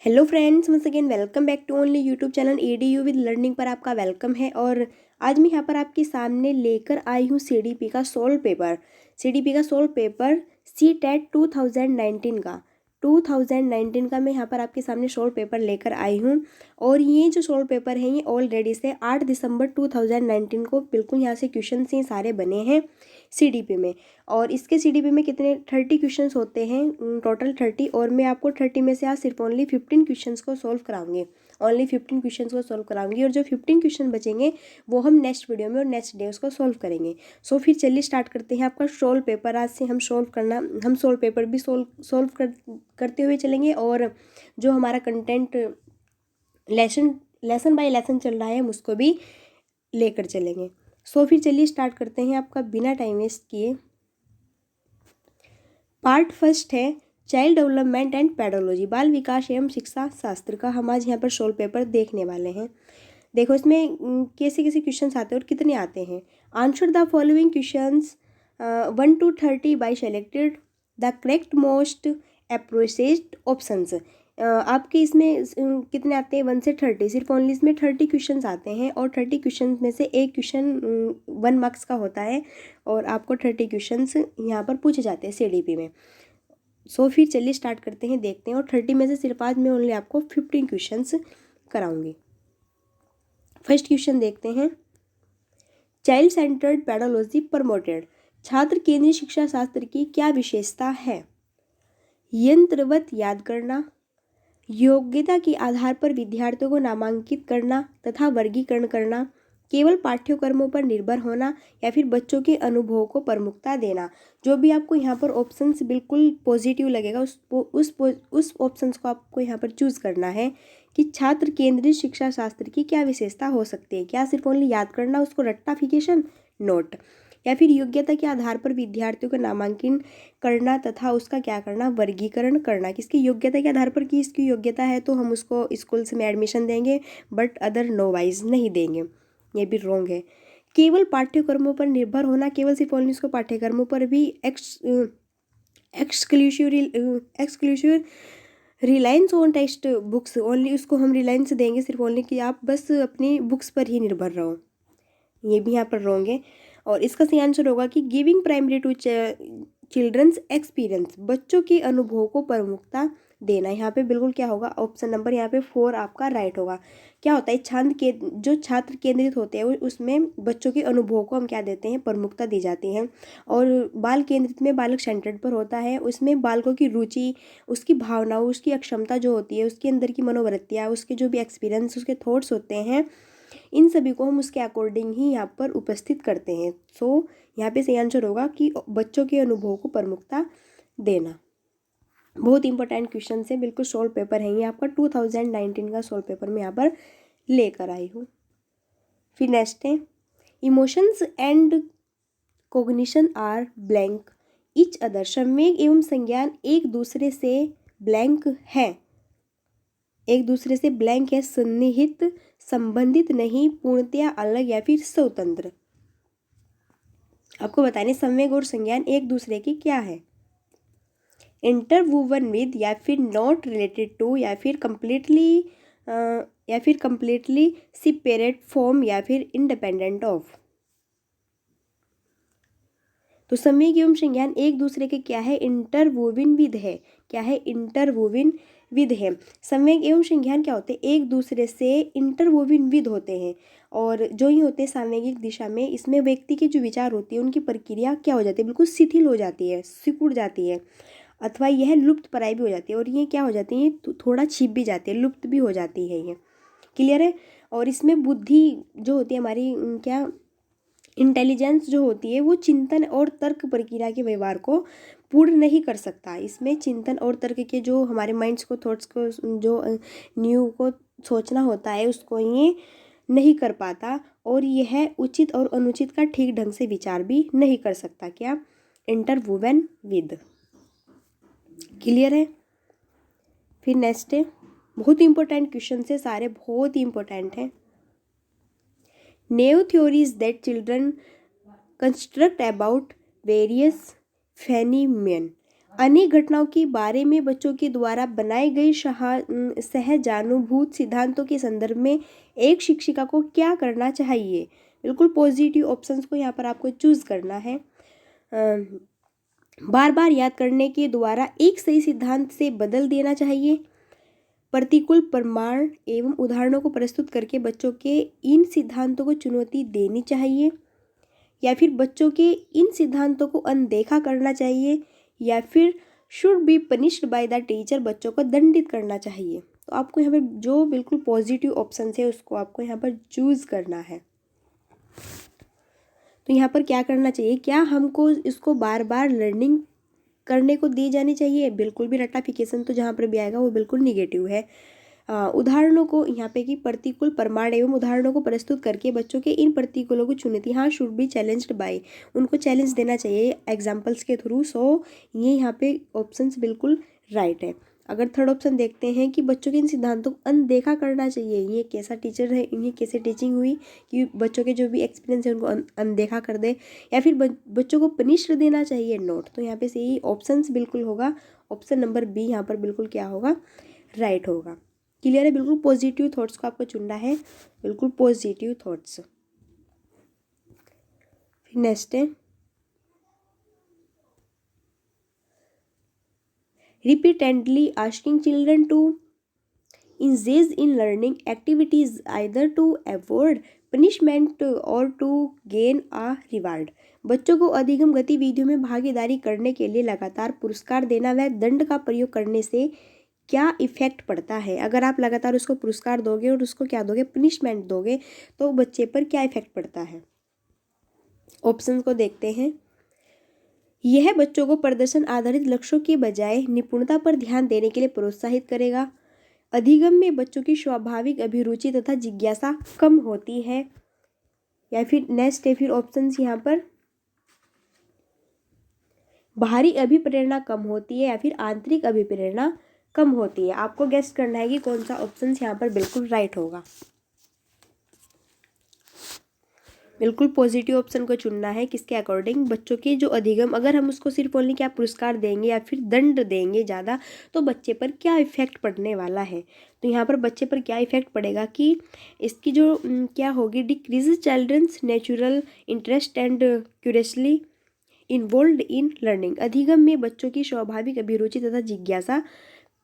Hello friends, once again welcome back to only YouTube channel EDU with learning पर आपका welcome है। और आज मैं यहाँ पर आपके सामने लेकर आई हूँ सीडीपी का सोल्व पेपर सी टेट 2019 का 2019 का मैं यहाँ पर आपके सामने सोल्व पेपर लेकर आई हूँ। और ये जो सोल्व पेपर है ये ऑलरेडी से 8 दिसंबर 2019 को बिल्कुल यहाँ से क्वेश्चन ये सारे बने हैं सीडीपी में। और इसके सीडीपी में कितने 30 क्वेश्चंस होते हैं, टोटल 30। और मैं आपको 30 में से आज सिर्फ ओनली 15 क्वेश्चंस को सॉल्व कराऊंगी, और जो 15 क्वेश्चन बचेंगे वो हम नेक्स्ट वीडियो में और नेक्स्ट डे उसको सॉल्व करेंगे। सो फिर चलिए स्टार्ट करते हैं आपका सोल्व पेपर। आज से हम सोल्व पेपर भी सोल्व करते हुए चलेंगे, और जो हमारा कंटेंट लेसन बाय लेसन चल रहा है हम उसको भी लेकर चलेंगे। सो फिर चलिए स्टार्ट करते हैं आपका बिना टाइम वेस्ट किए। पार्ट फर्स्ट है चाइल्ड डेवलपमेंट एंड पेडोलॉजी, बाल विकास एवं शिक्षा शास्त्र का हम आज यहाँ पर सोल्व पेपर देखने वाले हैं। देखो इसमें कैसे कैसे क्वेश्चंस आते हैं और कितने आते हैं। Answer the following questions 1 to 30 by selected the correct most approached options. आपके इसमें कितने आते हैं 1 से 30, सिर्फ ओनली इसमें 30 क्वेश्चंस आते हैं। और 30 क्वेश्चन में से एक क्वेश्चन 1 मार्क्स का होता है, और आपको 30 क्वेश्चंस यहाँ पर पूछे जाते हैं सीडीपी में। सो फिर चलिए स्टार्ट करते हैं, देखते हैं। और 30 में से सिर्फ आज मैं ओनली आपको 15 क्वेश्चंस कराऊंगी। फर्स्ट क्वेश्चन देखते हैं। चाइल्ड सेंटर्ड पेडोलॉजी प्रमोटेड, छात्र केंद्रीय शिक्षा शास्त्र की क्या विशेषता है? यंत्रवत याद करना, योग्यता के आधार पर विद्यार्थियों को नामांकित करना तथा वर्गीकरण करना, केवल पाठ्यक्रमों पर निर्भर होना, या फिर बच्चों के अनुभवों को प्रमुखता देना। जो भी आपको यहाँ पर ऑप्शंस बिल्कुल पॉजिटिव लगेगा उस ऑप्शंस को आपको यहाँ पर चूज करना है कि छात्र केंद्रित शिक्षा शास्त्र की क्या विशेषता हो सकती है। क्या सिर्फ ओनली याद करना, उसको रट्टाफिकेशन नोट, या फिर योग्यता के आधार पर विद्यार्थियों का नामांकन करना तथा उसका क्या करना, वर्गीकरण करना। किसकी योग्यता के आधार पर कि इसकी योग्यता है तो हम उसको स्कूल्स में एडमिशन देंगे, बट अदर नो वाइज नहीं देंगे, ये भी रॉन्ग है। केवल पाठ्यक्रमों पर निर्भर होना, केवल सिर्फ ओनली उसको पाठ्यक्रमों पर भी exclusive reliance on text books, only उसको हम रिलायंस देंगे सिर्फ ओनली कि आप बस अपनी बुक्स पर ही निर्भर रहो, ये भी यहाँ पर रॉन्ग है। और इसका सही आंसर होगा कि giving primary to children's experience, बच्चों के अनुभवों को प्रमुखता देना। यहाँ पे बिल्कुल क्या होगा, ऑप्शन नंबर यहाँ पे 4 आपका राइट होगा। क्या होता है, जो छात्र केंद्रित होते हैं उसमें बच्चों के अनुभवों को हम क्या देते हैं, प्रमुखता दी जाती है। और बाल केंद्रित में बालक सेंटर्ड पर होता है, उसमें बालकों की रुचि, उसकी भावनाओं, उसकी अक्षमता जो होती है, उसके अंदर की मनोवृत्तियाँ, उसके जो भी एक्सपीरियंस, उसके थॉट्स होते हैं, इन सभी को हम उसके अकॉर्डिंग ही यहाँ पर उपस्थित करते हैं। सो यहाँ पे सही आंसर होगा कि बच्चों के अनुभवों को प्रमुखता देना। बहुत इंपॉर्टेंट क्वेश्चन है, बिल्कुल सोल्व पेपर है ये आपका 2019 का सोल्व पेपर मैं यहाँ पर लेकर आई हूँ। फिर नेक्स्ट है emotions and cognition are blank each other, संवेग एवं संज्ञान एक दूसरे से ब्लैंक है, एक दूसरे से ब्लैंक है, सन्निहित, संबंधित नहीं, पूर्णतया अलग या फिर स्वतंत्र। आपको बताने संवेग और संज्ञान एक दूसरे की क्या है, इंटरवूवन विद, या फिर नॉट रिलेटेड टू, या फिर कंप्लीटली सेपरेट फ्रॉम, या फिर इंडिपेंडेंट ऑफ। तो संवेग एवं संज्ञान एक दूसरे के क्या है, इंटरवोविन विद है। क्या है, इंटरवोविन विद है। संवेग एवं संज्ञान क्या होते हैं, एक दूसरे से इंटरवोविन विद होते हैं। और जो ही होते हैं सामयिक दिशा में, इसमें व्यक्ति की जो विचार होती है उनकी प्रक्रिया क्या हो जाती है, बिल्कुल शिथिल हो जाती है, सिकुड़ जाती है, अथवा यह लुप्त प्राय भी हो जाती है। और ये क्या हो जाती है, तो थोड़ा छिप भी जाती है, लुप्त भी हो जाती है ये। क्लियर है। और इसमें बुद्धि जो होती है हमारी, क्या इंटेलिजेंस जो होती है, वो चिंतन और तर्क प्रक्रिया के व्यवहार को पूर्ण नहीं कर सकता। इसमें चिंतन और तर्क के जो हमारे माइंड्स को, थॉट्स को, जो न्यू को सोचना होता है उसको ये नहीं कर पाता। और यह उचित और अनुचित का ठीक ढंग से विचार भी नहीं कर सकता। क्या, इंटरवूवन विद। क्लियर है। फिर नेक्स्ट है, बहुत इंपॉर्टेंट क्वेश्चन है सारे, बहुत ही इंपॉर्टेंट है। Naive theories that children construct about various phenomena अनेक घटनाओं के बारे में बच्चों के द्वारा बनाए गए सहजानुभूत सिद्धांतों के संदर्भ में एक शिक्षिका को क्या करना चाहिए। बिल्कुल पॉजिटिव ऑप्शंस को यहाँ पर आपको चूज करना है। बार बार याद करने के द्वारा एक सही सिद्धांत से बदल देना चाहिए। प्रतिकूल प्रमाण एवं उदाहरणों को प्रस्तुत करके बच्चों के इन सिद्धांतों को चुनौती देनी चाहिए, या फिर बच्चों के इन सिद्धांतों को अनदेखा करना चाहिए, या फिर should be punished bye the teacher, बच्चों को दंडित करना चाहिए। तो आपको यहाँ पर जो बिल्कुल पॉजिटिव ऑप्शन है उसको आपको यहाँ पर चूज करना है। तो यहाँ पर क्या करना चाहिए, क्या हमको इसको बार बार लर्निंग करने को दी जानी चाहिए। बिल्कुल भी रट्टाफिकेशन तो जहाँ पर भी आएगा वो बिल्कुल निगेटिव है। उदाहरणों को यहाँ पे कि प्रतिकूल प्रमाण एवं उदाहरणों को प्रस्तुत करके बच्चों के इन प्रतिकूलों को चुनौती, हाँ शुड बी चैलेंज्ड बाय, उनको चैलेंज देना चाहिए एग्जाम्पल्स के थ्रू। सो ये यहाँ पे ऑप्शंस बिल्कुल राइट है। अगर थर्ड ऑप्शन देखते हैं कि बच्चों के इन सिद्धांतों को अनदेखा करना चाहिए, ये कैसा टीचर है, ये कैसे टीचिंग हुई कि बच्चों के जो भी एक्सपीरियंस है उनको अनदेखा कर दे, या फिर बच्चों को पनिश देना चाहिए, नोट। तो यहाँ पे सही ऑप्शंस बिल्कुल होगा ऑप्शन नंबर बी, यहाँ पर बिल्कुल क्या होगा, राइट होगा। क्लियर है। बिल्कुल पॉजिटिव थॉट्स को आपको चुनना है, बिल्कुल पॉजिटिव थॉट्स। फिर नेक्स्ट है repeatedly asking children to engage in learning activities either to avoid punishment or to gain a reward। बच्चों को अधिगम गतिविधियों में भागीदारी करने के लिए लगातार पुरस्कार देना व दंड का प्रयोग करने से क्या इफेक्ट पड़ता है। अगर आप लगातार उसको पुरस्कार दोगे और उसको क्या दोगे, पनिशमेंट दोगे, तो बच्चे पर क्या इफेक्ट पड़ता है। ऑप्शन को देखते हैं। यह बच्चों को प्रदर्शन आधारित लक्ष्यों के बजाय निपुणता पर ध्यान देने के लिए प्रोत्साहित करेगा। अधिगम में बच्चों की स्वाभाविक अभिरुचि तथा जिज्ञासा कम होती है। या फिर नेक्स्ट है फिर ऑप्शंस यहाँ पर, बाहरी अभिप्रेरणा कम होती है या फिर आंतरिक अभिप्रेरणा कम होती है। आपको गेस करना है कि कौन सा ऑप्शन यहाँ पर बिल्कुल राइट होगा। बिल्कुल पॉजिटिव ऑप्शन को चुनना है। किसके अकॉर्डिंग, बच्चों के जो अधिगम, अगर हम उसको सिर्फ ओनली क्या पुरस्कार देंगे या फिर दंड देंगे ज़्यादा, तो बच्चे पर क्या इफेक्ट पड़ने वाला है। तो यहाँ पर बच्चे पर क्या इफेक्ट पड़ेगा कि इसकी जो क्या होगी, decrease children's natural interest and curiously involve in learning. अधिगम में बच्चों की स्वाभाविक अभिरुचि तथा जिज्ञासा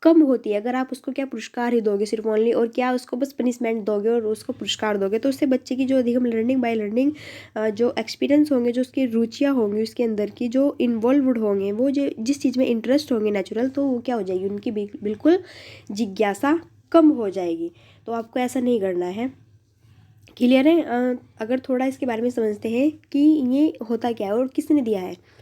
कम होती है। अगर आप उसको क्या पुरस्कार ही दोगे सिर्फ ओनली, और क्या उसको बस पनिशमेंट दोगे और उसको पुरस्कार दोगे, तो उससे बच्चे की जो अधिगम लर्निंग बाय लर्निंग जो एक्सपीरियंस होंगे, जो उसकी रुचियाँ होंगी उसके अंदर की, जो इन्वॉल्वड होंगे, वो जो जिस चीज़ में इंटरेस्ट होंगे नेचुरल, तो वो क्या हो जाएगी, उनकी बिल्कुल जिज्ञासा कम हो जाएगी। तो आपको ऐसा नहीं करना है। क्लियर है। अगर थोड़ा इसके बारे में समझते हैं कि ये होता क्या है और किसने दिया है।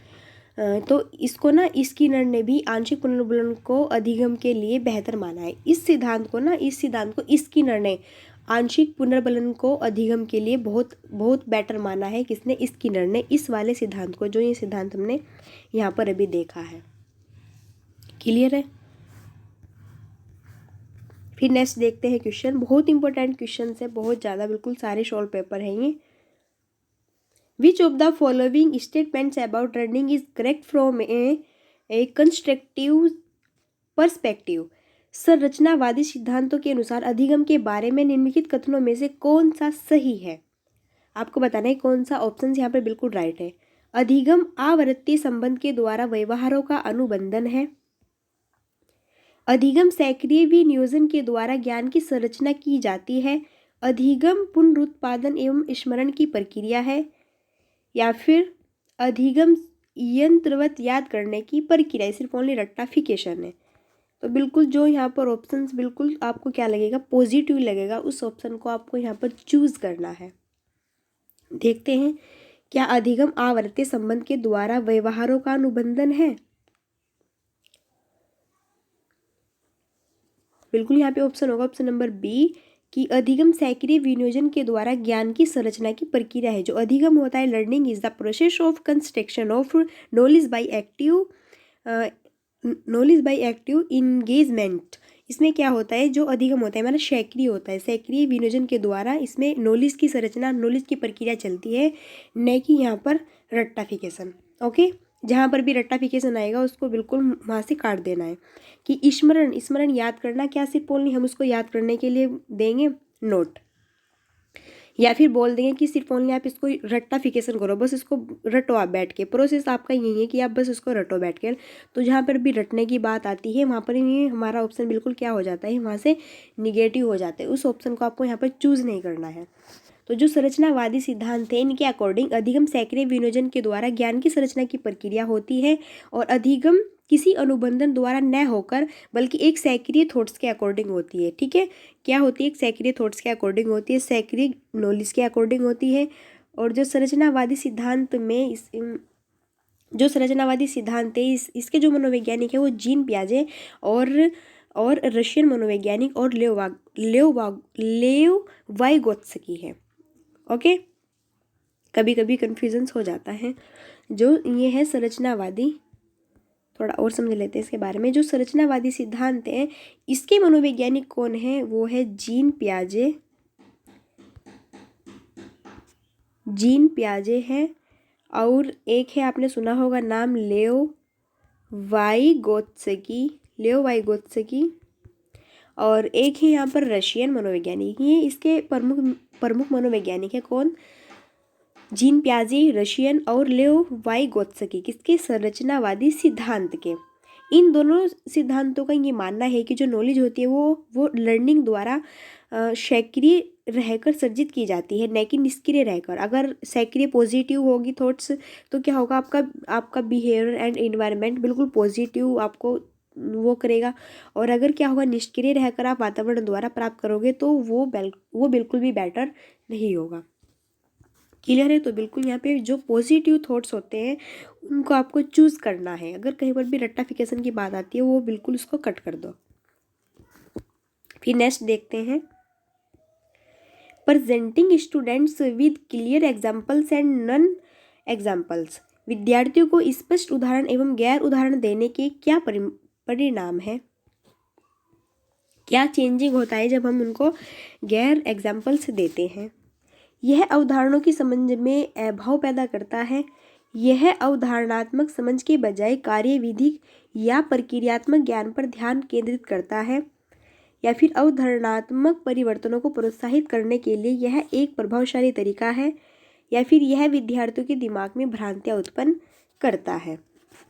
तो इसको ना स्किनर ने भी आंशिक पुनर्बलन को अधिगम के लिए बेहतर माना है। इस सिद्धांत को स्किनर ने आंशिक पुनर्बलन को अधिगम के लिए बहुत बहुत बेटर माना है। किसने, स्किनर ने, इस वाले सिद्धांत को, जो ये सिद्धांत हमने यहाँ पर अभी देखा है। क्लियर है। फिर नेक्स्ट देखते हैं क्वेश्चन, बहुत इंपॉर्टेंट क्वेश्चन है, बहुत ज़्यादा, बिल्कुल सारे सॉल्व पेपर हैं ये। Which of the following statements about learning is correct from a constructive perspective? संरचनावादी सिद्धांतों के अनुसार अधिगम के बारे में निम्नलिखित कथनों में से कौन सा सही है। आपको बताना है कौन सा ऑप्शन यहाँ पर बिल्कुल राइट है। अधिगम आवर्ती संबंध के द्वारा व्यवहारों का अनुबंधन है। अधिगम सक्रिय विनियोजन के द्वारा ज्ञान की संरचना की जाती है। अधिगम पुनरुत्पादन एवं स्मरण की प्रक्रिया है। या फिर अधिगम यंत्रवत याद करने की प्रक्रिया, सिर्फ ओनली रट्टाफिकेशन है। तो बिल्कुल जो यहाँ पर ऑप्शंस बिल्कुल आपको क्या लगेगा, पॉजिटिव लगेगा, उस ऑप्शन को आपको यहाँ पर चूज करना है। देखते हैं, क्या अधिगम आवर्ती संबंध के द्वारा व्यवहारों का अनुबंधन है। बिल्कुल यहाँ पे ऑप्शन होगा ऑप्शन नंबर बी, कि अधिगम सक्रिय विनियोजन के द्वारा ज्ञान की संरचना की प्रक्रिया है। जो अधिगम होता है, learning is the process of construction of knowledge by active engagement. इसमें क्या होता है, जो अधिगम होता है हमारा सक्रिय होता है, सक्रिय विनियोजन के द्वारा इसमें नॉलेज की संरचना, नॉलेज की प्रक्रिया चलती है, न कि यहाँ पर रट्टाफिकेशन। ओके, जहाँ पर भी रट्टाफिकेशन आएगा उसको बिल्कुल वहाँ से काट देना है। कि स्मरण, स्मरण याद करना, क्या सिर्फ ओनली हम उसको याद करने के लिए देंगे नोट, या फिर बोल देंगे कि सिर्फ ओनली आप इसको रट्टाफिकेशन करो, बस इसको रटो आप बैठ के। प्रोसेस आपका यही है कि आप बस इसको रटो बैठ कर। तो जहाँ पर भी रटने की बात आती है वहाँ पर ये हमारा ऑप्शन बिल्कुल क्या हो जाता है, वहाँ से निगेटिव हो जाता है। उस ऑप्शन को आपको यहाँ पर चूज़ नहीं करना है। तो जो संरचनावादी सिद्धांत है इनके अकॉर्डिंग अधिगम सक्रिय विनियोजन के द्वारा ज्ञान की संरचना की प्रक्रिया होती है, और अधिगम किसी अनुबंधन द्वारा न होकर बल्कि एक सक्रिय थॉट्स के अकॉर्डिंग होती है। ठीक है, क्या होती है, एक सक्रिय थॉट्स के अकॉर्डिंग होती है, सक्रिय नॉलेज के अकॉर्डिंग होती है। और जो संरचनावादी सिद्धांत में जो संरचनावादी सिद्धांत है इसके जो मनोवैज्ञानिक है वो जीन पियाजे और रशियन मनोवैज्ञानिक और लेव वाइगोत्स्की है। ओके, कभी कभी कन्फ्यूजन्स हो जाता है। जो ये है संरचनावादी, थोड़ा और समझ लेते हैं इसके बारे में। जो संरचनावादी सिद्धांत है इसके मनोवैज्ञानिक कौन है, वो है जीन पियाजे है, और एक है आपने सुना होगा नाम लेव वाइगोत्स्की, और एक है यहाँ पर रशियन मनोवैज्ञानिक। ये इसके प्रमुख मनोवैज्ञानिक है कौन, जीन पियाजे रशियन और लेव वाइगोत्स्की, किसके, संरचनावादी सिद्धांत के। इन दोनों सिद्धांतों का ये मानना है कि जो नॉलेज होती है वो लर्निंग द्वारा सक्रिय रहकर सर्जित की जाती है, न कि निष्क्रिय रहकर। अगर सक्रिय पॉजिटिव होगी थॉट्स तो क्या होगा, आपका बिहेवियर एंड एनवायरनमेंट बिल्कुल पॉजिटिव आपको वो करेगा। और अगर क्या होगा, निष्क्रिय रहकर आप वातावरण द्वारा प्राप्त करोगे तो वो बिल्कुल भी बेटर नहीं होगा। क्लियर है। तो बिल्कुल यहाँ पे जो पॉजिटिव थॉट्स होते हैं उनको आपको चूज करना है। अगर कहीं पर भी रट्टाफिकेशन की बात आती है वो बिल्कुल उसको कट कर दो। फिर नेक्स्ट देखते हैं, presenting students with clear examples and non examples. विद्यार्थियों को स्पष्ट उदाहरण एवं गैर उदाहरण देने के क्या परिणाम है, क्या चेंजिंग होता है जब हम उनको गैर एग्जाम्पल्स देते हैं। यह अवधारणाओं की समझ में अभाव पैदा करता है। यह अवधारणात्मक समझ के बजाय कार्यविधिक या प्रक्रियात्मक ज्ञान पर ध्यान केंद्रित करता है, या फिर अवधारणात्मक परिवर्तनों को प्रोत्साहित करने के लिए यह एक प्रभावशाली तरीका है, या फिर यह विद्यार्थियों के दिमाग में भ्रांतियाँ उत्पन्न करता है।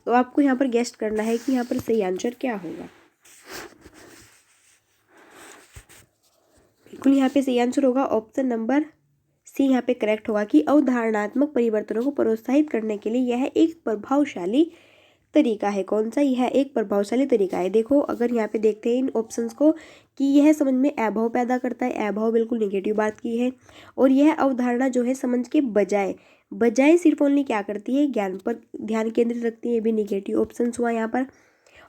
तो आपको यहाँ पर गेस्ट करना है कि यहाँ पर सही आंसर क्या होगा। बिल्कुल यहाँ पे सही आंसर होगा ऑप्शन नंबर सी यहाँ पे करेक्ट होगा कि अवधारणात्मक परिवर्तनों को प्रोत्साहित करने के लिए यह एक प्रभावशाली तरीका है। कौन सा, यह एक प्रभावशाली तरीका है। देखो अगर यहाँ पे देखते हैं इन ऑप्शंस को कि यह समझ में अभाव पैदा करता है, अभाव बिल्कुल नेगेटिव बात की है। और यह अवधारणा जो है समझ के बजाय सिर्फ ओनली क्या करती है, ज्ञान पर ध्यान केंद्रित रखती है, ये भी नेगेटिव ऑप्शन हुआ यहाँ पर।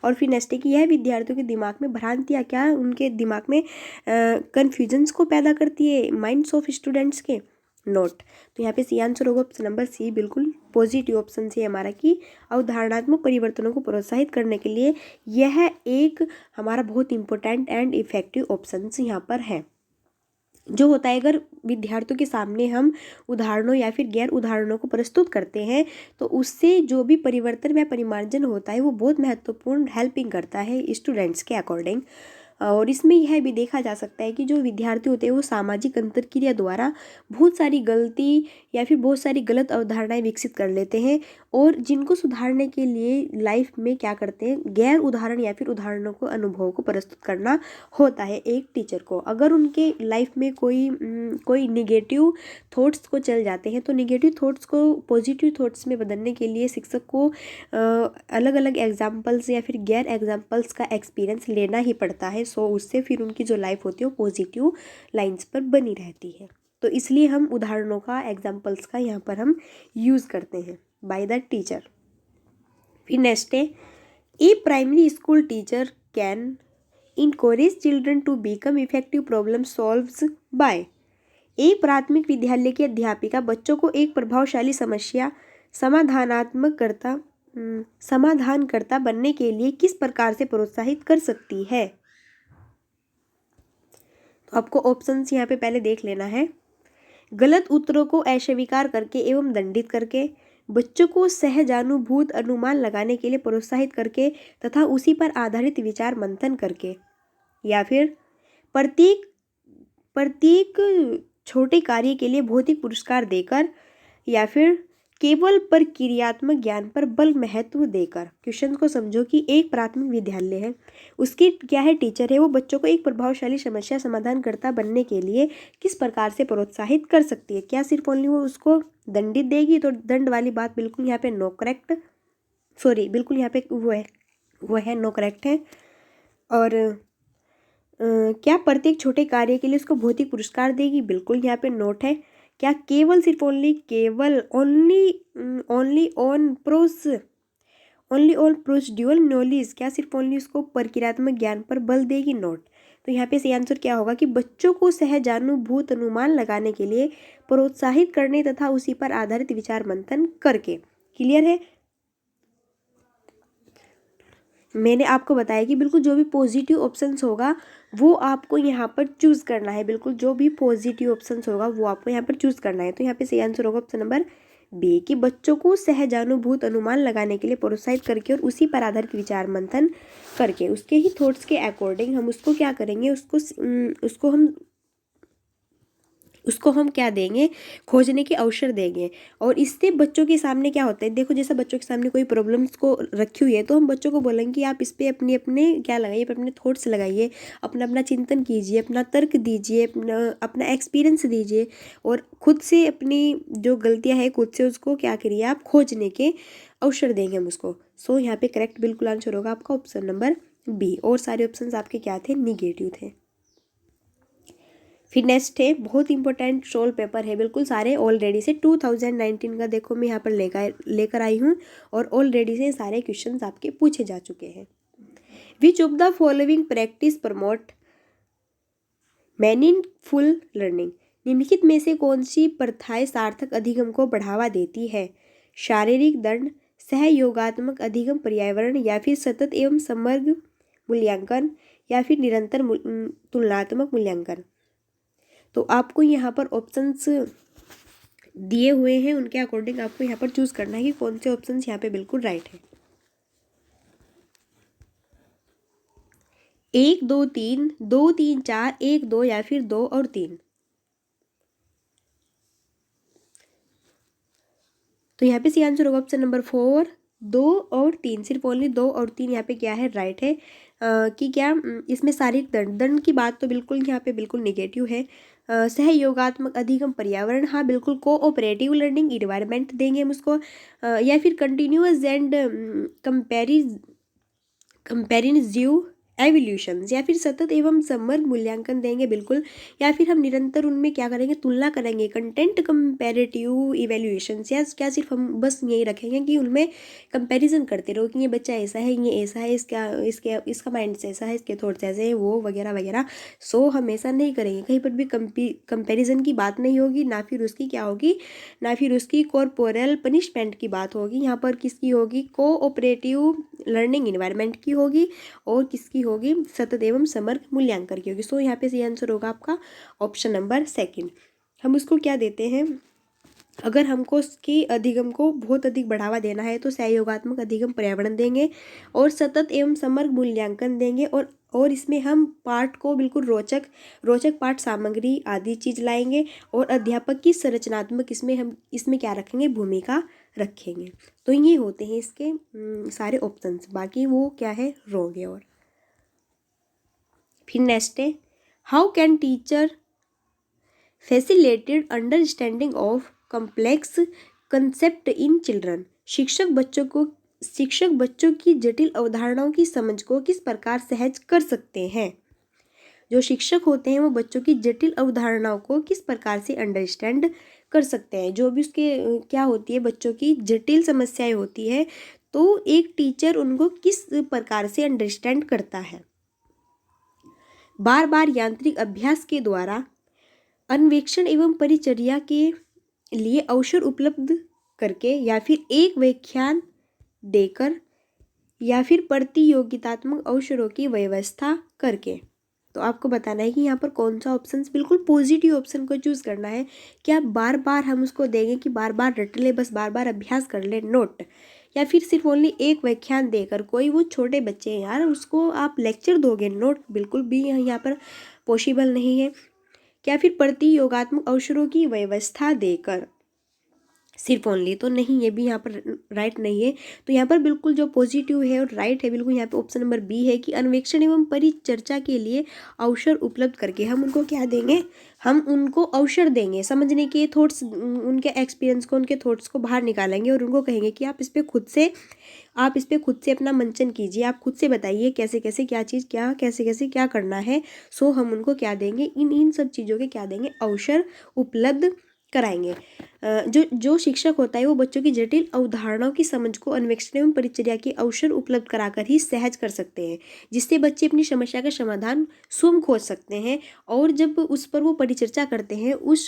और फिर नेक्स्ट है कि यह विद्यार्थियों के दिमाग में भ्रांतियाँ, क्या उनके दिमाग में कन्फ्यूजन्स को पैदा करती है, माइंड्स ऑफ स्टूडेंट्स के नोट। तो यहाँ पे सी आंसर होगा ऑप्शन नंबर सी, बिल्कुल पॉजिटिव ऑप्शन से हमारा कि अवधारणात्मक परिवर्तनों को प्रोत्साहित करने के लिए यह एक हमारा बहुत इंपॉर्टेंट एंड इफेक्टिव ऑप्शन यहाँ पर है। जो होता है अगर विद्यार्थियों के सामने हम उदाहरणों या फिर गैर उदाहरणों को प्रस्तुत करते हैं तो उससे जो भी परिवर्तन या परिमार्जन होता है वो बहुत महत्वपूर्ण हेल्पिंग करता है स्टूडेंट्स के अकॉर्डिंग। और इसमें यह भी देखा जा सकता है कि जो विद्यार्थी होते हैं वो सामाजिक अंतरक्रिया द्वारा बहुत सारी गलती या फिर बहुत सारी गलत अवधारणाएं विकसित कर लेते हैं, और जिनको सुधारने के लिए लाइफ में क्या करते हैं, गैर उदाहरण या फिर उदाहरणों को, अनुभवों को प्रस्तुत करना होता है एक टीचर को। अगर उनके लाइफ में कोई निगेटिव थॉट्स को चल जाते हैं तो निगेटिव थॉट्स को पॉजिटिव थॉट्स में बदलने के लिए शिक्षक को अलग अलग एग्जाम्पल्स या फिर गैर एग्जाम्पल्स का एक्सपीरियंस लेना ही पड़ता है। सो उससे फिर उनकी जो लाइफ होती है वो पॉजिटिव लाइंस पर बनी रहती है। तो इसलिए हम उदाहरणों का, एग्जाम्पल्स का यहाँ पर हम यूज़ करते हैं बाय द टीचर। फिर नेक्स्ट है, a primary school teacher can encourage children to become effective problem solves by. एक प्राथमिक विद्यालय की अध्यापिका बच्चों को एक प्रभावशाली समस्या समाधानकर्ता बनने के लिए किस प्रकार से प्रोत्साहित कर सकती है। तो आपको ऑप्शंस यहाँ पे पहले देख लेना है। गलत उत्तरों को अस्वीकार करके एवं दंडित करके, बच्चों को सहजानुभूत अनुमान लगाने के लिए प्रोत्साहित करके तथा उसी पर आधारित विचार मंथन करके, या फिर प्रत्येक प्रत्येक छोटे कार्य के लिए भौतिक पुरस्कार देकर, या फिर केवल प्रक्रियात्मक ज्ञान पर बल महत्व देकर। क्वेश्चन को समझो कि एक प्राथमिक विद्यालय है, उसकी क्या है, टीचर है, वो बच्चों को एक प्रभावशाली समस्या समाधानकर्ता बनने के लिए किस प्रकार से प्रोत्साहित कर सकती है। क्या सिर्फ ओनली वो उसको दंडित देगी, तो दंड वाली बात बिल्कुल यहाँ पे नो करेक्ट, सॉरी बिल्कुल यहाँ पे वो है नो करेक्ट है। और क्या प्रत्येक छोटे कार्य के लिए उसको भौतिक पुरस्कार देगी, बिल्कुल यहाँ पे नोट है। क्या केवल सिर्फ केवल ओनली ऑन प्रोसीड्यूरल नॉलेज, क्या सिर्फ ओनली उसको प्रक्रियात्मक ज्ञान पर बल देगी, नोट। तो यहाँ पे सही आंसर क्या होगा कि बच्चों को सहजानुभूत अनुमान लगाने के लिए प्रोत्साहित करने तथा उसी पर आधारित विचार मंथन करके। क्लियर है। मैंने आपको बताया कि बिल्कुल जो भी पॉजिटिव ऑप्शंस होगा वो आपको यहाँ पर चूज़ करना है, बिल्कुल जो भी पॉजिटिव ऑप्शंस होगा वो आपको यहाँ पर चूज़ करना है। तो यहाँ पे सही आंसर होगा ऑप्शन नंबर बी, कि बच्चों को सहजानुभूत अनुमान लगाने के लिए प्रोत्साहित करके और उसी पर आधारित विचार मंथन करके, उसके ही थॉट्स के अकॉर्डिंग हम उसको क्या करेंगे, उसको हम क्या देंगे, खोजने के अवसर देंगे। और इससे बच्चों के सामने क्या होता है, देखो जैसे बच्चों के सामने कोई प्रॉब्लम्स को रखी हुई है तो हम बच्चों को बोलेंगे कि आप इस पे अपने अपने क्या लगाइए, अपने थॉट्स लगाइए, अपना अपना चिंतन कीजिए, अपना तर्क दीजिए, अपना एक्सपीरियंस दीजिए, और खुद से अपनी जो गलतियाँ हैं खुद से उसको क्या करिए, आप खोजने के अवसर देंगे हम उसको। सो यहाँ पे करेक्ट बिल्कुल आंसर होगा आपका ऑप्शन नंबर बी, और सारे ऑप्शन आपके क्या थे, निगेटिव थे। फिर नेक्स्ट है, बहुत इंपॉर्टेंट सोल पेपर है, बिल्कुल सारे ऑलरेडी से 2019 का देखो मैं यहाँ पर लेकर आई हूँ, और ऑलरेडी से सारे क्वेश्चंस आपके पूछे जा चुके हैं। विच of the following practice promote meaningful learning, निम्नलिखित में से कौन सी प्रथाएं सार्थक अधिगम को बढ़ावा देती है। शारीरिक दंड, सहयोगात्मक अधिगम, पर्यावरण, या फिर सतत एवं समग्र मूल्यांकन, या फिर निरंतर तुलनात्मक मूल्यांकन। तो आपको यहाँ पर ऑप्शंस दिए हुए हैं, उनके अकॉर्डिंग आपको यहाँ पर चूज करना है कि कौन से ऑप्शंस यहाँ पे बिल्कुल राइट है। 1 2 3, 2 3 4, 1 2, या फिर 2 और 3। तो यहाँ पे सी आंसर होगा ऑप्शन नंबर 4, 2 और 3, सिर्फ ओनली 2 और 3 यहाँ पे क्या है, राइट है। कि क्या इसमें शारीरिक दंड की बात तो बिल्कुल यहाँ पे बिल्कुल निगेटिव है। सहयोगात्मक अधिगम, पर्यावरण, हाँ बिल्कुल। कोऑपरेटिव लर्निंग, इन्वायरमेंट देंगे हम उसको। या फिर कंटिन्यूअस एंड कंपेरिजिव एवोल्यूशंस, या फिर सतत एवं समग्र मूल्यांकन देंगे बिल्कुल। या फिर हम निरंतर उनमें क्या करेंगे, तुलना करेंगे, कंटेंट कंपैरेटिव इवैल्यूएशंस, या क्या सिर्फ हम बस यही रखेंगे कि उनमें कंपैरिजन करते रहो कि ये बच्चा ऐसा है, ये ऐसा है, इसका माइंड से ऐसा है, इसके थॉट्स ऐसे हैं, वो वगैरह वगैरह। सो हम ऐसा नहीं करेंगे, कहीं पर भी कंपैरिजन की बात नहीं होगी, ना फिर उसकी क्या होगी, ना फिर उसकी कॉर्पोरल पनिशमेंट की बात होगी। यहाँ पर किसकी होगी, कोऑपरेटिव लर्निंग इन्वायरमेंट की होगी, और किसकी होगी, सतत एवं समग्र मूल्यांकन की होगी। सो यहाँ पे सही आंसर होगा आपका ऑप्शन नंबर सेकंड। हम उसको क्या देते हैं, अगर हमको उसकी अधिगम को बहुत अधिक बढ़ावा देना है तो सहयोगात्मक अधिगम पर्यावरण देंगे, और सतत एवं समग्र मूल्यांकन देंगे, और इसमें हम पाठ को बिल्कुल रोचक पाठ सामग्री आदि चीज लाएंगे, और अध्यापक की संरचनात्मक इसमें क्या रखेंगे, भूमिका रखेंगे। तो ये होते हैं इसके सारे ऑप्शंस, बाकी वो क्या है, रॉन्ग है। और फिर नेक्स्ट है, how can teacher facilitated understanding of complex concept in children, शिक्षक बच्चों की जटिल अवधारणाओं की समझ को किस प्रकार सहज कर सकते हैं। जो शिक्षक होते हैं वो बच्चों की जटिल अवधारणाओं को किस प्रकार से अंडरस्टैंड कर सकते हैं, जो भी उसके क्या होती है, बच्चों की जटिल समस्याएं होती है, तो एक टीचर उनको किस प्रकार से अंडरस्टैंड करता है। बार बार यांत्रिक अभ्यास के द्वारा, अन्वेषण एवं परिचर्या के लिए अवसर उपलब्ध करके, या फिर एक व्याख्यान देकर, या फिर प्रतियोगितात्मक अवसरों की व्यवस्था करके। तो आपको बताना है कि यहाँ पर कौन सा ऑप्शन, बिल्कुल पॉजिटिव ऑप्शन को चूज़ करना है। क्या बार बार हम उसको देंगे कि बार बार रट ले, बस बार बार अभ्यास कर ले नोट, या फिर सिर्फ ओनली एक व्याख्यान देकर, कोई वो छोटे बच्चे हैं यार उसको आप लेक्चर दोगे नोट, बिल्कुल भी यहाँ पर पॉसिबल नहीं है। क्या फिर प्रतियोगात्मक अवसरों की व्यवस्था देकर, सिर्फ ओनली तो नहीं, ये भी यहाँ पर राइट नहीं है। तो यहाँ पर बिल्कुल जो पॉजिटिव है और राइट है बिल्कुल यहाँ पे ऑप्शन नंबर बी है कि अन्वेषण एवं परिचर्चा के लिए अवसर उपलब्ध करके हम उनको क्या देंगे, हम उनको अवसर देंगे, समझने के थॉट्स, उनके एक्सपीरियंस को, उनके थॉट्स को बाहर निकालेंगे और उनको कहेंगे कि आप इस पर खुद से अपना मंचन कीजिए, आप खुद से बताइए कैसे कैसे क्या चीज़, क्या कैसे कैसे क्या करना है। सो हम उनको क्या देंगे, इन सब चीज़ों के क्या देंगे, अवसर उपलब्ध कराएंगे। जो शिक्षक होता है वो बच्चों की जटिल अवधारणाओं की समझ को अन्वेषण एवं परिचर्या के अवसर उपलब्ध कराकर ही सहज कर सकते हैं, जिससे बच्चे अपनी समस्या का समाधान स्वयं खोज सकते हैं। और जब उस पर वो परिचर्चा करते हैं उस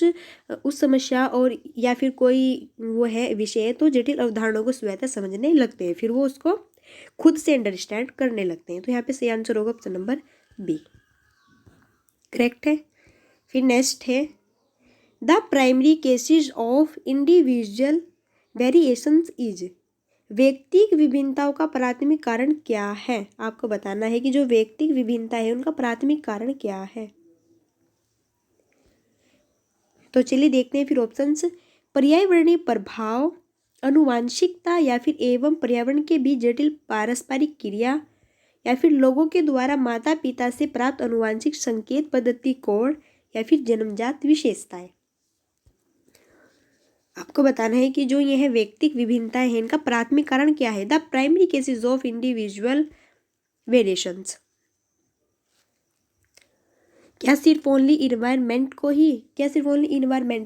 समस्या और या फिर कोई वो है विषय, तो जटिल अवधारणाओं को स्वतः समझने लगते हैं, फिर वो उसको खुद से अंडरस्टैंड करने लगते हैं। तो यहाँ पे सही आंसर होगा ऑप्शन नंबर बी, करेक्ट है। फिर नेक्स्ट है the primary cases of individual variations is, व्यक्तिक विभिन्नताओं का प्राथमिक कारण क्या है। आपको बताना है कि जो व्यक्तिक विभिन्नता है उनका प्राथमिक कारण क्या है। तो चलिए देखते हैं फिर ऑप्शंस। पर्यावरणीय प्रभाव, अनुवांशिकता, या फिर एवं पर्यावरण के बीच जटिल पारस्परिक क्रिया, या फिर लोगों के द्वारा माता पिता से प्राप्त अनुवांशिक संकेत पद्धति कोड, या फिर जन्मजात विशेषताएं। आपको बताना है कि जो ये है व्यक्तिक विभिन्नताएं हैं इनका प्राथमिक कारण क्या है। The primary cases of individual variations, क्या सिर्फ ओनली इन्वायरमेंट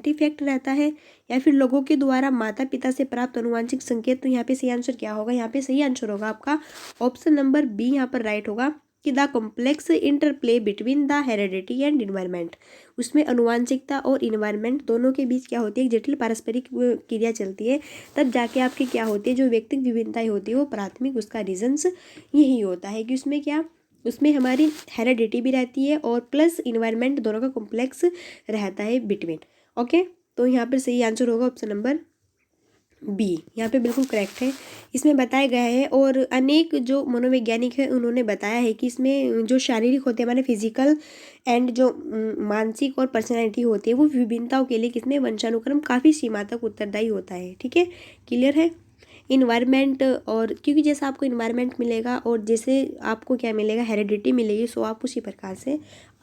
इफेक्ट रहता है, या फिर लोगों के द्वारा माता पिता से प्राप्त अनुवांशिक संकेत। तो यहाँ पे सही आंसर क्या होगा, यहाँ पे सही आंसर होगा आपका ऑप्शन नंबर बी यहाँ पर राइट होगा कि the complex interplay between the heredity and environment. उसमें अनुवांशिकता और इन्वायरमेंट दोनों के बीच क्या होती है, एक जटिल पारस्परिक क्रिया चलती है, तब जाके आपकी क्या होती है, जो व्यक्तिगत विभिन्नताएं होती है वो प्राथमिक उसका रीजंस यही होता है कि उसमें क्या, उसमें हमारी हेरेडिटी भी रहती है और प्लस इन्वायरमेंट, दोनों का कॉम्प्लेक्स रहता है बिटवीन। ओके, तो यहाँ पर सही आंसर होगा ऑप्शन नंबर बी, यहाँ पे बिल्कुल करेक्ट है। इसमें बताया गया है और अनेक जो मनोवैज्ञानिक है उन्होंने बताया है कि इसमें जो शारीरिक होते हैं हमारे फिजिकल एंड जो मानसिक और पर्सनैलिटी होती है वो विभिन्नताओं के लिए किसमें वंशानुक्रम काफ़ी सीमा तक उत्तरदायी होता है। ठीक है, क्लियर है। इन्वायरमेंट, और क्योंकि जैसा आपको इन्वायरमेंट मिलेगा और जैसे आपको क्या मिलेगा, हेरिडिटी मिलेगी, सो आप उसी प्रकार से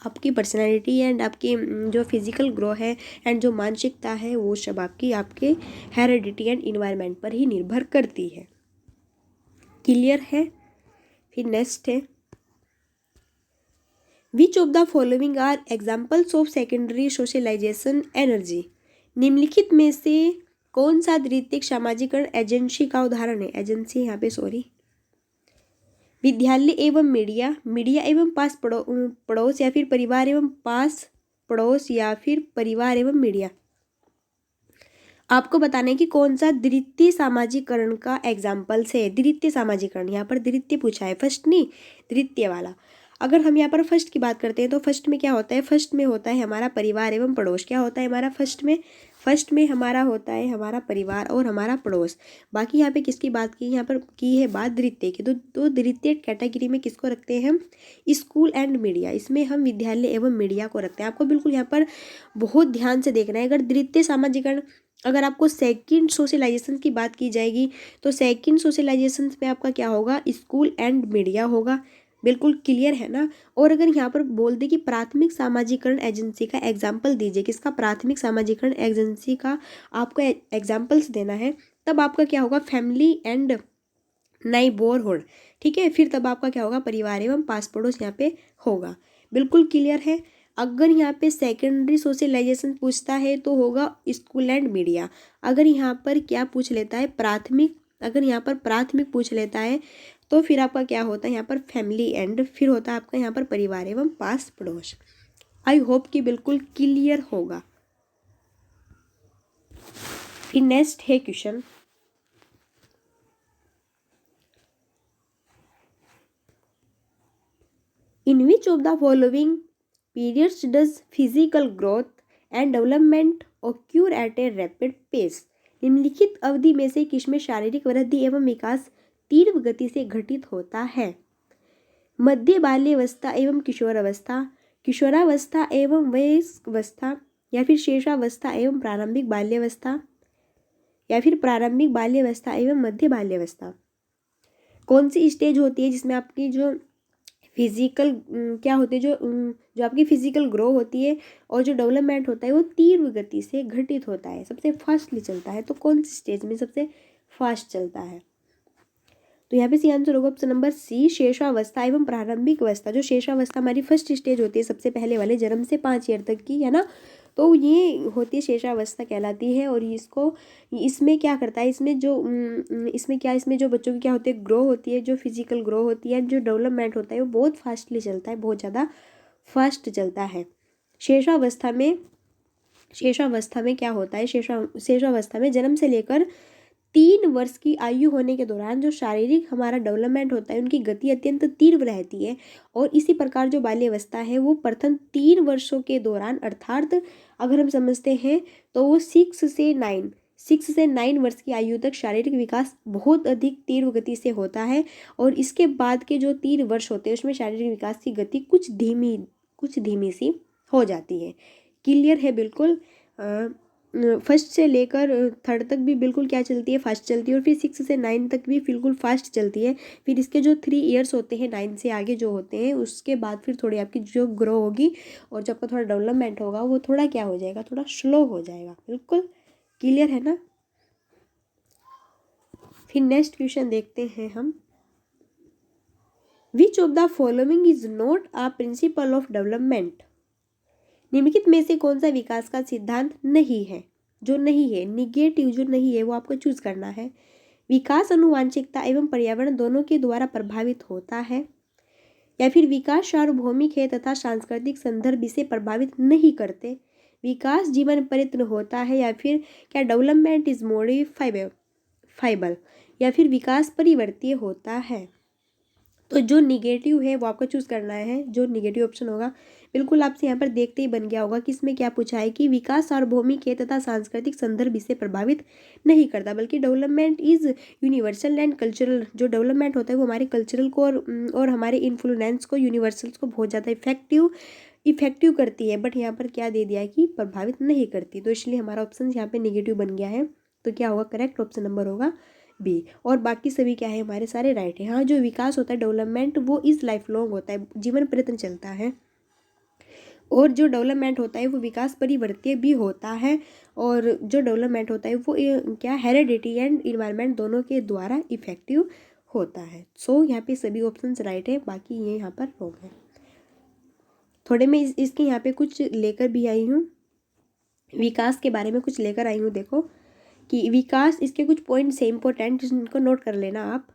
आपकी पर्सनालिटी एंड आपकी जो फिजिकल ग्रो है एंड जो मानसिकता है वो सब आपके हेरिडिटी एंड इन्वायरमेंट पर ही निर्भर करती है। क्लियर है। फिर नेक्स्ट है which of the following are examples of secondary socialisation energy, निम्नलिखित में से कौन सा द्वितीयक सामाजिकरण एजेंसी का उदाहरण है। एजेंसी यहाँ पे सॉरी, विद्यालय एवं मीडिया, मीडिया एवं पास पड़ोस, या फिर परिवार एवं पास पड़ोस, या फिर परिवार एवं मीडिया। आपको बताना है कि कौन सा द्वितीय सामाजिकरण का एग्जाम्पल्स है। द्वितीय सामाजिकरण, यहाँ पर द्वितीय पूछा है, फर्स्ट नहीं, द्वितीय वाला। अगर हम यहाँ पर फर्स्ट की बात करते हैं तो फर्स्ट में क्या होता है, फर्स्ट में होता है हमारा परिवार एवं पड़ोस। क्या होता है हमारा फर्स्ट में हमारा होता है हमारा परिवार और हमारा पड़ोस। बाकी यहाँ पे किसकी बात की, यहाँ पर की है बात द्वितीय की। तो द्वितीय कैटेगरी में किसको रखते हैं हम, स्कूल एंड मीडिया, इसमें हम विद्यालय एवं मीडिया को रखते हैं। आपको बिल्कुल यहाँ पर बहुत ध्यान से देखना है। अगर द्वितीय सामाजिकरण, अगर आपको सेकंड सोशलाइजेशन की बात की जाएगी तो सेकंड सोशलाइजेशन में आपका क्या होगा, स्कूल एंड मीडिया होगा। बिल्कुल क्लियर है ना। और अगर यहाँ पर बोल दे कि प्राथमिक सामाजिकरण एजेंसी का एग्जाम्पल दीजिए, किसका, प्राथमिक सामाजिकरण एजेंसी का आपको एग्जाम्पल्स देना है, तब आपका क्या होगा, फैमिली एंड नेबरहुड। ठीक है, फिर तब आपका क्या होगा, परिवार एवं पास पड़ोस यहाँ पे होगा। बिल्कुल क्लियर है। अगर यहाँ पे सेकेंडरी सोशलाइजेशन पूछता है तो होगा स्कूल एंड मीडिया। अगर यहाँ पर क्या पूछ लेता है, प्राथमिक, अगर यहाँ पर प्राथमिक पूछ लेता है तो फिर आपका क्या होता है यहाँ पर फैमिली एंड फिर होता है आपका यहाँ पर परिवार एवं पास पड़ोस। आई होप कि बिल्कुल क्लियर होगा। फिर नेक्स्ट है question, in which of the following periods does physical growth and development occur at a rapid pace. निम्नलिखित अवधि में से किसमें शारीरिक वृद्धि एवं विकास तीव्र गति से घटित होता है? मध्य बाल्यावस्था एवं किशोरावस्था, किशोरावस्था एवं वयस्कावस्था, या फिर शेषावस्था एवं प्रारंभिक बाल्यावस्था, या फिर प्रारंभिक बाल्यावस्था एवं मध्य बाल्यावस्था। कौन सी स्टेज होती है जिसमें आपकी जो फिजिकल क्या होती है, जो आपकी फिजिकल ग्रो होती है और जो डेवलपमेंट होता है वो तीव्र गति से घटित होता है, सबसे फास्टली चलता है? तो कौन सी स्टेज में सबसे फास्ट चलता है? तो यहाँ पे सी आंसर होगा ऑप्शन नंबर सी, शेषावस्था एवं प्रारंभिक अवस्था। जो शेषावस्था हमारी फर्स्ट स्टेज होती है सबसे पहले वाले जन्म से 5 ईयर तक की, है ना, तो ये होती है शेषावस्था कहलाती है। और इसको इसमें क्या करता है, इसमें जो बच्चों की क्या होती है, ग्रो होती है, जो फिजिकल ग्रो होती है, जो डेवलपमेंट होता है वो बहुत फास्टली चलता है, बहुत ज़्यादा फास्ट चलता है। शेषावस्था में क्या होता है, शेषावस्था में जन्म से लेकर 3 वर्ष की आयु होने के दौरान जो शारीरिक हमारा डेवलपमेंट होता है उनकी गति अत्यंत तीव्र रहती है। और इसी प्रकार जो बाल्यावस्था है वो प्रथम 3 वर्षों के दौरान, अर्थात अगर हम समझते हैं तो वो 6 से 9 वर्ष की आयु तक शारीरिक विकास बहुत अधिक तीव्र गति से होता है। और इसके बाद के जो 3 वर्ष होते हैं उसमें शारीरिक विकास की गति कुछ धीमी सी हो जाती है। क्लियर है? बिल्कुल फर्स्ट से लेकर थर्ड तक भी बिल्कुल क्या चलती है, फास्ट चलती है। और फिर 6 से 9 तक भी बिल्कुल फास्ट चलती है। फिर इसके जो 3 ईयर्स होते हैं, 9 से आगे जो होते हैं, उसके बाद फिर थोड़ी आपकी जो ग्रो होगी और जो आपका थोड़ा डेवलपमेंट होगा वो थोड़ा क्या हो जाएगा, थोड़ा स्लो हो जाएगा। बिल्कुल क्लियर है ना? फिर नेक्स्ट क्वेश्चन देखते हैं हम। विच of the following is not a principle of development? निम्नलिखित में से कौन सा विकास का सिद्धांत नहीं है? जो नहीं है, निगेटिव जो नहीं है वो आपको चूज करना है। विकास आनुवांशिकता एवं पर्यावरण दोनों के द्वारा प्रभावित होता है, या फिर विकास सार्वभौमिक है तथा सांस्कृतिक संदर्भ इसे प्रभावित नहीं करते। विकास जीवन परिवर्तन होता है, या फिर क्या डेवलपमेंट इज मॉडिफाइबल, या फिर विकास परिवर्तनीय होता है। तो जो निगेटिव है वो आपको चूज करना है, जो निगेटिव ऑप्शन होगा। बिल्कुल आपसे यहाँ पर देखते ही बन गया होगा कि इसमें क्या पूछा है कि विकास सार्वभौमिक है तथा सांस्कृतिक संदर्भ इसे प्रभावित नहीं करता, बल्कि development is universal and cultural. जो डेवलपमेंट होता है वो हमारे कल्चरल को और हमारे इन्फ्लुएंस को, यूनिवर्सल्स को बहुत ज़्यादा इफेक्टिव करती है। बट यहाँ पर क्या दे दिया है कि प्रभावित नहीं करती, तो इसलिए हमारा ऑप्शन यहाँ पे निगेटिव बन गया है। तो क्या होगा, करेक्ट ऑप्शन नंबर होगा बी। और बाकी सभी क्या है, हमारे सारे राइट है। हाँ, जो विकास होता है डेवलपमेंट वो इज लाइफ लॉन्ग होता है, जीवन पर्यंत चलता है। और जो डेवलपमेंट होता है वो विकास परिवर्तनीय भी होता है। और जो डेवलपमेंट होता है वो क्या, हेरिडिटी एंड इन्वायरमेंट दोनों के द्वारा इफेक्टिव होता है। सो यहाँ पे सभी ऑप्शंस राइट है, बाकी ये यहाँ पर रॉन्ग है। थोड़े मैं इसके यहाँ पे कुछ लेकर भी आई हूँ, विकास के बारे में कुछ लेकर आई हूँ। देखो कि विकास, इसके कुछ पॉइंट्स है इंपॉर्टेंट, जिनको नोट कर लेना आप।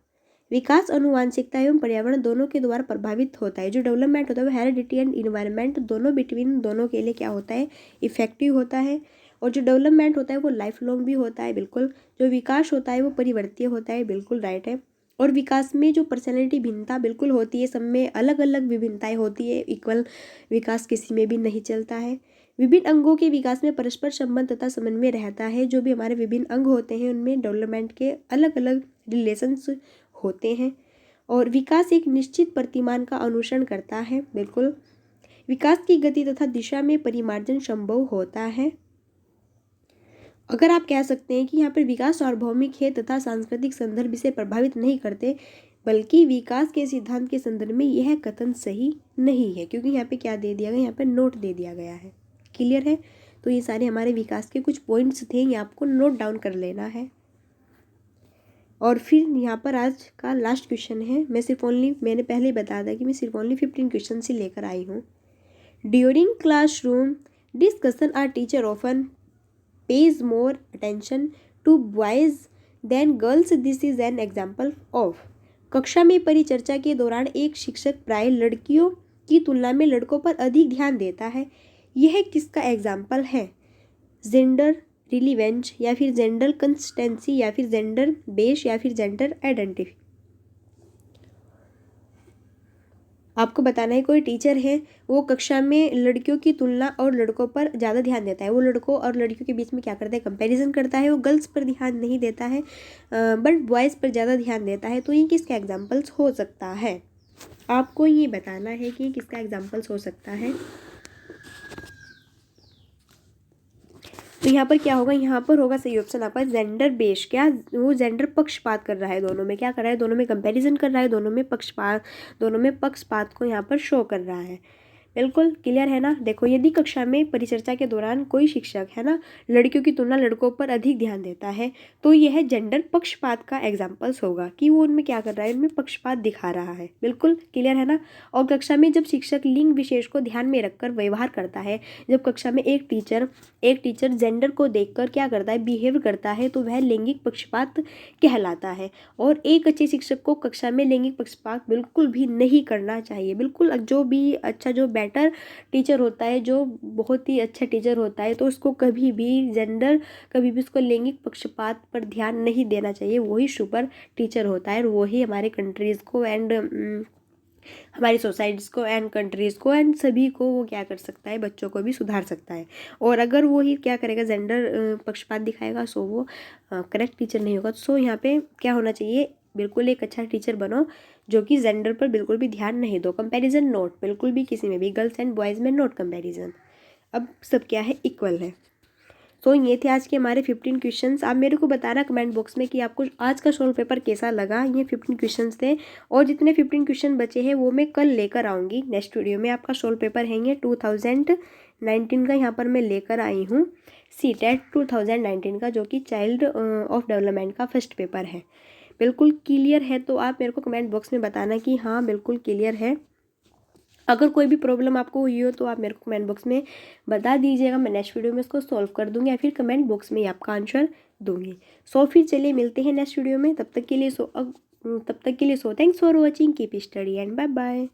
विकास आनुवांशिकता एवं पर्यावरण दोनों के द्वारा प्रभावित होता है। जो डेवलपमेंट होता है वो हेरिडिटी एंड इन्वायरमेंट दोनों बिटवीन दोनों के लिए क्या होता है, इफेक्टिव होता है। और जो डेवलपमेंट होता है वो लाइफ लॉन्ग भी होता है, बिल्कुल। जो विकास होता है वो परिवर्तनीय होता है, बिल्कुल राइट है। और विकास में जो पर्सनैलिटी भिन्नता बिल्कुल होती है, सब में अलग अलग विभिन्नताएं होती है, इक्वल विकास किसी में भी नहीं चलता है। विभिन्न अंगों के विकास में परस्पर संबंध तथा समन्वय रहता है। जो भी हमारे विभिन्न अंग होते हैं उनमें डेवलपमेंट के अलग अलग रिलेशंस होते हैं। और विकास एक निश्चित प्रतिमान का अनुसरण करता है, बिल्कुल। विकास की गति तथा दिशा में परिमार्जन संभव होता है। अगर आप कह सकते हैं कि यहाँ पर विकास सार्वभौमिक है तथा सांस्कृतिक संदर्भ इसे प्रभावित नहीं करते, बल्कि विकास के सिद्धांत के संदर्भ में यह कथन सही नहीं है, क्योंकि यहाँ पे क्या दे दिया गया, यहाँ पे नोट दे दिया गया है। क्लियर है? तो ये सारे हमारे विकास के कुछ पॉइंट्स थे, ये आपको नोट डाउन कर लेना है। और फिर यहाँ पर आज का लास्ट क्वेश्चन है। मैंने पहले ही बताया था कि मैं सिर्फ ओनली 15 क्वेश्चन से लेकर आई हूँ। During classroom discussion are teacher often pays more attention to boys than girls. This is an example of। कक्षा में परिचर्चा के दौरान एक शिक्षक प्राय लड़कियों की तुलना में लड़कों पर अधिक ध्यान देता है। यह किसका एग्जाम्पल है? जेंडर रिलीवेंस, या फिर जेंडर कंसिस्टेंसी, या फिर जेंडर बेस, या फिर जेंडर आइडेंटिटी। आपको बताना है कोई टीचर है वो कक्षा में लड़कियों की तुलना और लड़कों पर ज़्यादा ध्यान देता है, वो लड़कों और लड़कियों के बीच में क्या करता है, कंपैरिजन करता है, वो गर्ल्स पर ध्यान नहीं देता है बट बॉयज़ पर ज़्यादा ध्यान देता है। तो ये किसका एग्जाम्पल्स हो सकता है, आपको ये बताना है कि किसका एग्जाम्पल्स हो सकता है। तो यहाँ पर क्या होगा, यहाँ पर होगा सही ऑप्शन आपका जेंडर बेस। क्या वो जेंडर पक्षपात कर रहा है, दोनों में क्या कर रहा है, दोनों में कंपैरिजन कर रहा है, दोनों में पक्षपात को यहाँ पर शो कर रहा है। बिल्कुल क्लियर है ना। देखो यदि कक्षा में परिचर्चा के दौरान कोई शिक्षक है ना लड़कियों की तुलना लड़कों पर अधिक ध्यान देता है तो यह जेंडर पक्षपात का एग्जाम्पल्स होगा कि वो उनमें क्या कर रहा है, उनमें पक्षपात दिखा रहा है। बिल्कुल क्लियर है ना। और कक्षा में जब शिक्षक लिंग विशेष को ध्यान में रखकर व्यवहार करता है, जब कक्षा में एक टीचर जेंडर को देखकर क्या करता है, बिहेव करता है, तो वह लैंगिक पक्षपात कहलाता है। और एक अच्छे शिक्षक को कक्षा में लैंगिक पक्षपात बिल्कुल भी नहीं करना चाहिए। बिल्कुल जो भी अच्छा, जो बेटर टीचर होता है, जो बहुत ही अच्छा टीचर होता है, तो उसको कभी भी उसको लैंगिक पक्षपात पर ध्यान नहीं देना चाहिए। वही सुपर टीचर होता है और वही हमारे कंट्रीज़ को एंड हमारी सोसाइटीज़ को एंड कंट्रीज़ को एंड सभी को वो क्या कर सकता है, बच्चों को भी सुधार सकता है। और अगर वो ही क्या करेगा, जेंडर पक्षपात दिखाएगा, सो वो करेक्ट टीचर नहीं होगा। सो यहाँ पे क्या होना चाहिए, बिल्कुल एक अच्छा टीचर बनो जो कि जेंडर पर बिल्कुल भी ध्यान नहीं दो, कंपैरिजन नोट, बिल्कुल भी किसी में भी, गर्ल्स एंड बॉयज़ में नोट कंपैरिजन। अब सब क्या है, इक्वल है। तो ये थे आज के हमारे 15 क्वेश्चंस। आप मेरे को बताना कमेंट बॉक्स में कि आपको आज का सोल्व पेपर कैसा लगा। ये 15 क्वेश्चंस थे और जितने 15 क्वेश्चन बचे हैं वो मैं कल लेकर आऊँगी नेक्स्ट वीडियो में। आपका सोल्व पेपर है ये 2019 का, यहाँ पर मैं लेकर आई हूँ CTET 2019 का, जो कि चाइल्ड ऑफ डेवलपमेंट का फर्स्ट पेपर है। बिल्कुल क्लियर है तो आप मेरे को कमेंट बॉक्स में बताना कि हाँ बिल्कुल क्लियर है। अगर कोई भी प्रॉब्लम आपको हुई हो तो आप मेरे को कमेंट बॉक्स में बता दीजिएगा, मैं नेक्स्ट वीडियो में इसको सॉल्व कर दूंगी या फिर कमेंट बॉक्स में ही आपका आंसर दूंगी। सो फिर चलिए मिलते हैं नेक्स्ट वीडियो में, तब तक के लिए so thanks for watching, keep study and bye bye.